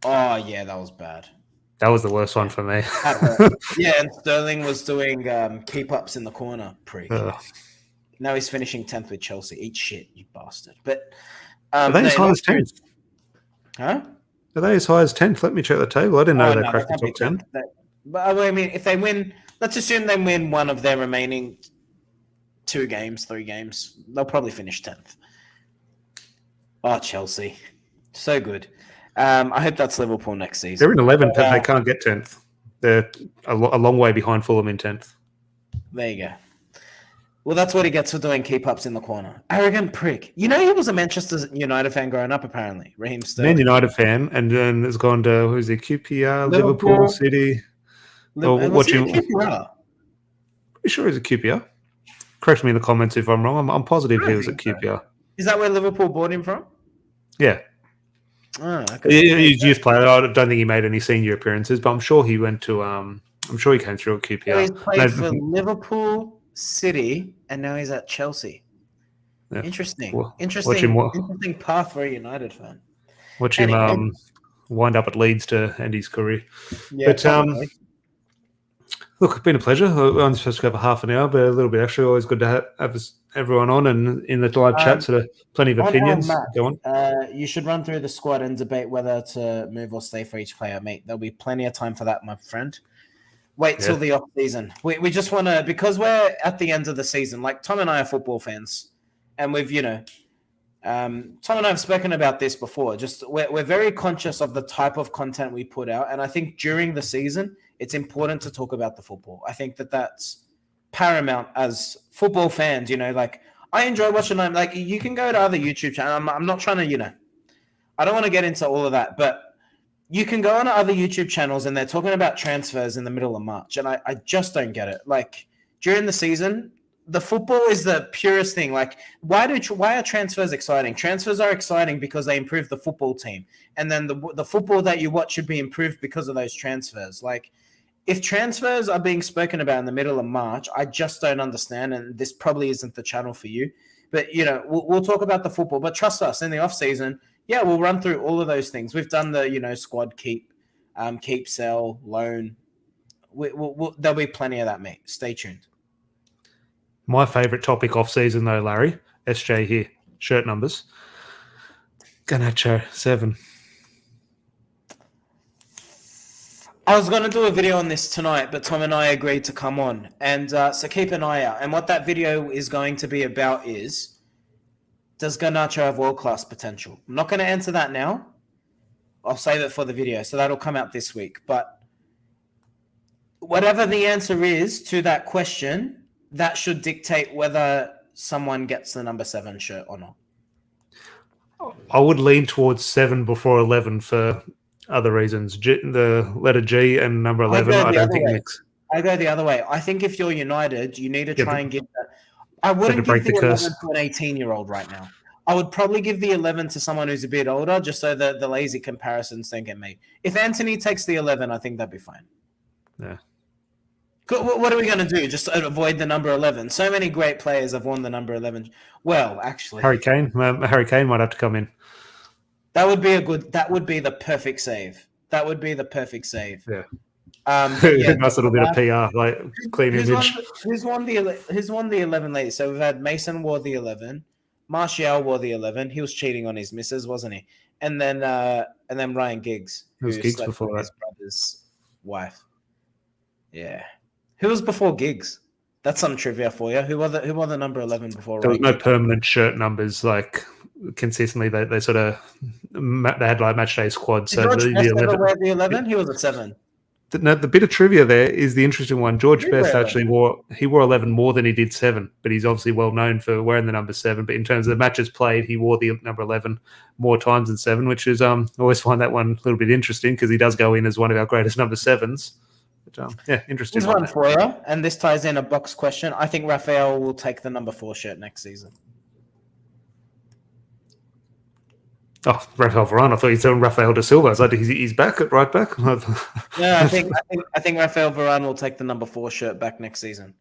Oh, yeah, that was bad. That was the worst one for me. Yeah, and Sterling was doing keep-ups in the corner, prick. Now he's finishing 10th with Chelsea. Eat shit, you bastard. But are they as high as 10th? Huh? Are they as high as 10th? Let me check the table. I didn't know they cracked the top 10. But I mean, if they win, let's assume they win one of their remaining 2 games, 3 games, they'll probably finish 10th. Oh, Chelsea. So good. I hope that's Liverpool next season. They're in 11th, and they can't get 10th. They're a long way behind Fulham in 10th. There you go. Well, that's what he gets for doing keep-ups in the corner. Arrogant prick. You know he was a Manchester United fan growing up, apparently. Raheem Sterling. Man United fan, and then has gone to, who's he, QPR, Liverpool City. QPR? Pretty sure he's a QPR. Correct me in the comments if I'm wrong. I'm positive he was at QPR. Is that where Liverpool bought him from? Yeah. Oh, okay. He's a youth player. I don't think he made any senior appearances, but I'm sure he went to. I'm sure he came through at QPR. So he's played for Liverpool, City, and now he's at Chelsea. Yeah. Interesting. Interesting path for a United fan. Watch him wind up at Leeds to end his career. Yeah, but look, it's been a pleasure. We're only supposed to go for half an hour, but a little bit extra. Always good to have everyone on and in the live chat, so plenty of opinions. Go on. You should run through the squad and debate whether to move or stay for each player, mate. There'll be plenty of time for that, my friend. Wait till the off season. We just want to, because we're at the end of the season. Like, Tom and I are football fans, and we've Tom and I have spoken about this before. Just we're very conscious of the type of content we put out, and I think during the season it's important to talk about the football. I think that's paramount as football fans. Like, I enjoy watching them. Like, you can go to other YouTube channels. I'm not trying to, I don't want to get into all of that, but you can go on to other YouTube channels and they're talking about transfers in the middle of March, and I just don't get it. Like, during the season, the football is the purest thing. Like, why are transfers exciting? Transfers are exciting because they improve the football team, and then the football that you watch should be improved because of those transfers. Like, if transfers are being spoken about in the middle of March, I just don't understand, and this probably isn't the channel for you. But, we'll talk about the football. But trust us, in the off-season, we'll run through all of those things. We've done the, squad keep, sell, loan. There'll be plenty of that, mate. Stay tuned. My favourite topic off-season, though, Larry, SJ here, shirt numbers. Garnacho, 7. I was going to do a video on this tonight, but Tom and I agreed to come on. And so keep an eye out. And what that video is going to be about is, does Garnacho have world-class potential? I'm not going to answer that now. I'll save it for the video. So that'll come out this week. But whatever the answer is to that question, that should dictate whether someone gets the number 7 shirt or not. I would lean towards 7 before 11 for other reasons. The letter G and number 11, I don't think mix. I go the other way. I think if you're United, you need to try and give that. I to wouldn't break give the the 11 curse. to an 18-year-old right now. I would probably give the 11 to someone who's a bit older, just so that the lazy comparisons don't get made. If Anthony takes the 11, I think that'd be fine. Yeah. What are we going to do? Just avoid the number 11? So many great players have won the number 11. Well, actually, Harry Kane might have to come in. That would be the perfect save. That would be the perfect save. Yeah. Yeah, nice little bit of PR, like clean image. Who's won the 11 lately? So we've had Mason wore the 11, Martial wore the 11. He was cheating on his missus, wasn't he? And then Ryan Giggs, who slept before with his brother's wife. Yeah, who was before Giggs? That's some trivia for you. Who won the number 11 before? There was no permanent shirt numbers like consistently. They sort of they had like match day squads. Did George Best ever wear the 11? He was at 7. The bit of trivia there is the interesting one. George Best actually wore 11 more than he did 7, but he's obviously well known for wearing the number 7. But in terms of the matches played, he wore the number 11 more times than 7, which is I always find that one a little bit interesting because he does go in as one of our greatest number 7s. But yeah, interesting. Here's one for you, and this ties in a box question. I think Raphael will take the number 4 shirt next season. Oh, Rafael Varane. I thought you said Rafael da Silva. I was like, he's back at right back. No, I think Rafael Varane will take the number 4 shirt back next season.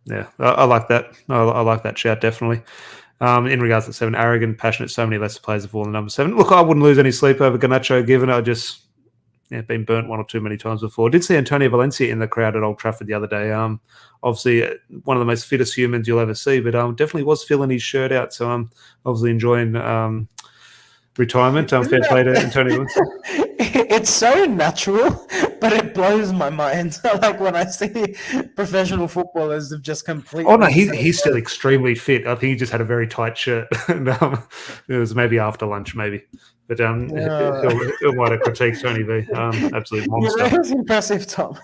Yeah, I like that. I like that shout, definitely. In regards to 7, arrogant, passionate, so many lesser players have worn the number 7. Look, I wouldn't lose any sleep over Garnacho, given I just been burnt one or too many times before. I did see Antonio Valencia in the crowd at Old Trafford the other day. Obviously, one of the most fittest humans you'll ever see, but definitely was filling his shirt out. So I'm obviously enjoying retirement. Fair play to Antonio. It's so natural, but it blows my mind. Like when I see professional footballers have just completely. Oh no, he's still extremely fit. I think he just had a very tight shirt, and it was maybe after lunch, maybe. But he'll might have critiqued Tony V. Absolute monster. It was impressive, Tom.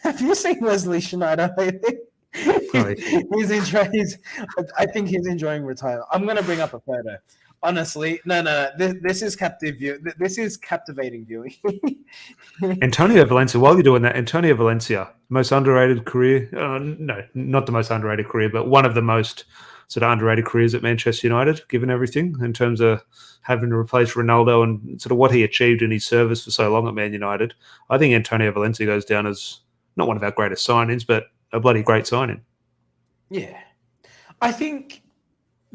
Have you seen Wesley Schneider lately? I think he's enjoying retirement. I'm going to bring up a photo. Honestly, no. This is captive view. This is captivating viewing. Antonio Valencia. While you're doing that, Antonio Valencia, most underrated career. No, not the most underrated career, but one of the most sort of underrated careers at Manchester United, given everything in terms of having to replace Ronaldo and sort of what he achieved in his service for so long at Man United. I think Antonio Valencia goes down as not one of our greatest signings, but a bloody great signing. Yeah, I think.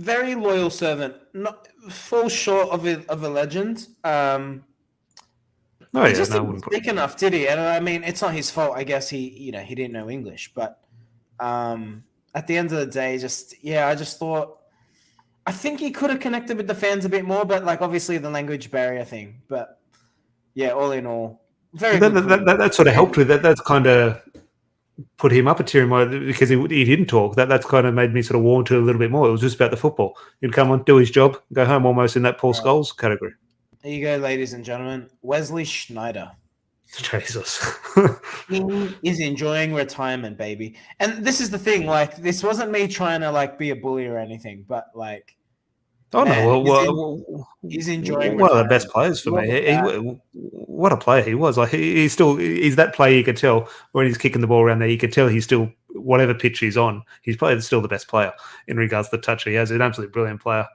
Very loyal servant, not fall short of a legend. He didn't speak enough, did he? And I mean, it's not his fault. I guess he didn't know English. But at the end of the day, I just thought, I think he could have connected with the fans a bit more. But like, obviously, the language barrier thing. But yeah, all in all, very. That sort of helped with that. That's kind of put him up a tier because he didn't talk. That's kind of made me sort of warm to it a little bit more. It was just about the football. He'd come on, do his job, go home almost in that Paul Scholes category. There you go, ladies and gentlemen. Wesley Schneider. Jesus. He is enjoying retirement, baby. And this is the thing, like, this wasn't me trying to, like, be a bully or anything, but, like, he's enjoying one of the best players for me. What a player he was! Like he's that player you could tell when he's kicking the ball around there. You could tell he's still whatever pitch he's on. He's probably still the best player in regards to the touch he has. He's an absolutely brilliant player.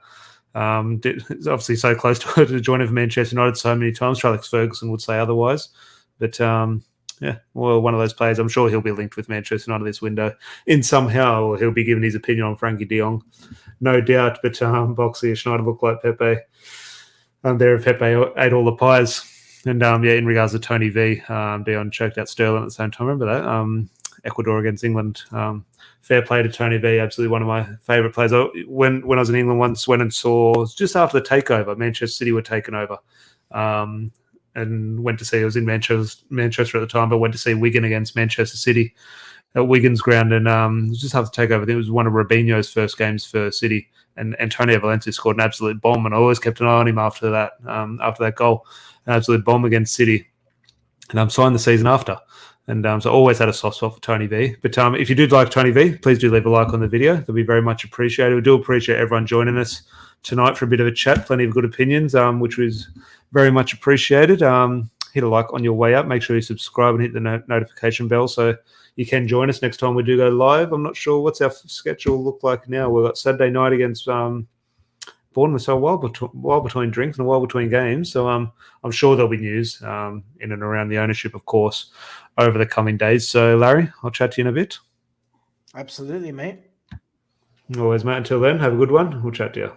He's obviously so close to joining for Manchester United so many times. Alex Ferguson would say otherwise, but one of those players. I'm sure he'll be linked with Manchester United this window in somehow, or he'll be giving his opinion on Frankie de Jong. No doubt, but Boxley Schneider looked like Pepe. There, Pepe ate all the pies. And in regards to Tony V, Dion choked out Sterling at the same time. Remember that? Ecuador against England. Fair play to Tony V, absolutely one of my favourite players. When I was in England once, went and saw, just after the takeover, Manchester City were taken over. And went to see, I was in Manchester at the time, but went to see Wigan against Manchester City at Wigan's ground, and just after the takeover, I think it was one of Robinho's first games for City, and Antonio Valencia scored an absolute bomb, and I always kept an eye on him after that goal, an absolute bomb against City, and signed the season after, and so I always had a soft spot for Tony V. But if you did like Tony V, please do leave a like on the video; that'll be very much appreciated. We do appreciate everyone joining us tonight for a bit of a chat. Plenty of good opinions, which was very much appreciated. Hit a like on your way up. Make sure you subscribe and hit the notification bell so you can join us next time we do go live. I'm not sure what's our schedule look like now. We've got Saturday night against Bournemouth, so a while between drinks and a while between games. So I'm sure there'll be news in and around the ownership, of course, over the coming days. So Larry, I'll chat to you in a bit. Absolutely, mate. Always, mate. Until then, have a good one. We'll chat to you.